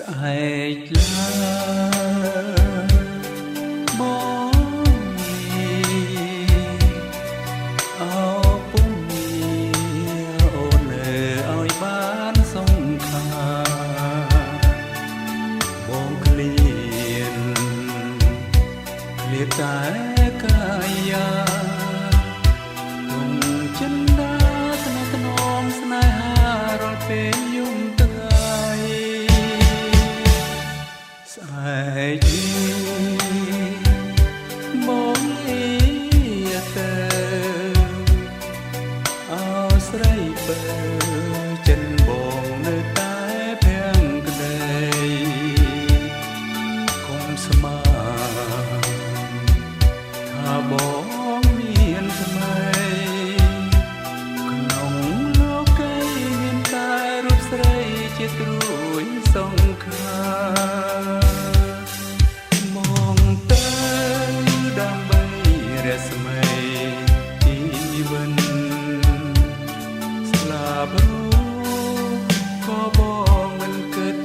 ស្អែកឡើបងអោពុំអូនឲ្យបានសង្ខាបងឃ្លានតែកាយាចិនដាថ្នាក់ថ្នមស្នេហារាល់ពេលយំថ្ងៃស្អែកបងទៅអោស្រីបើចិនបងនៅតែភាំងក្ដីគុំស្មាថាបងមានថ្មីក្នុងលោកីមានតែរូបស្រីជាត្រួយសង្ខាមកទៅដើម្បីរស្មីជីវិតស្លាប់รู้ក៏បងមិនគិត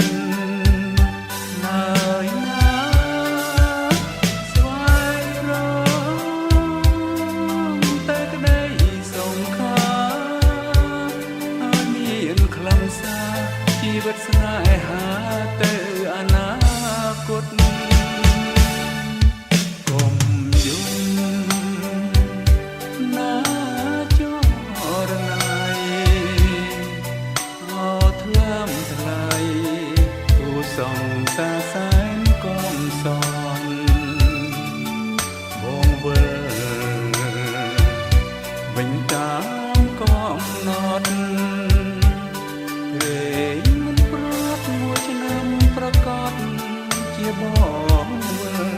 ឡើយណាស្វែងរកតែក្តីសង្ខាឲ្យមានខ្លឹមសារជីវិតស្នេហាទៅអនាគតកុំយំណាចរណៃអត់ថ្លើមថ្លៃគូសង្សារសែនកំសត់បងវិលវិញតាមកំណត់ព្រេងមិនប្រាប់មួយឆ្នាំប្រកាសជាបងវិល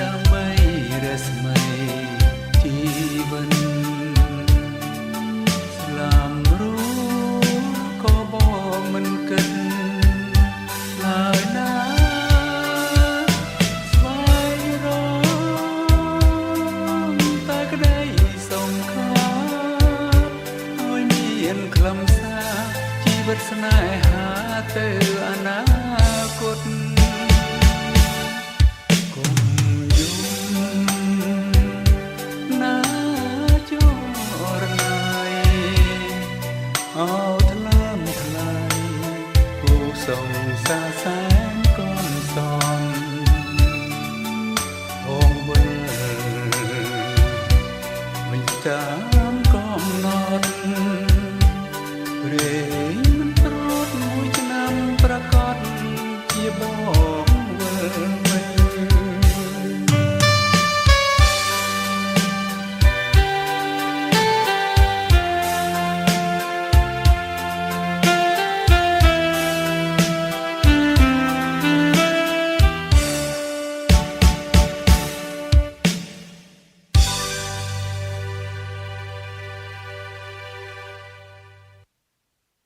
ដើម្បីរស្មីជីវិតស្លាមรู้ក៏បងមិនគិតឡើយណាស្វែងរកតែក្តីសង្ខាឲ្យមានខ្លឹមសារជីវិតស្នេហាទៅអនាគតអោថ្លើមថ្លៃគូសង្សារ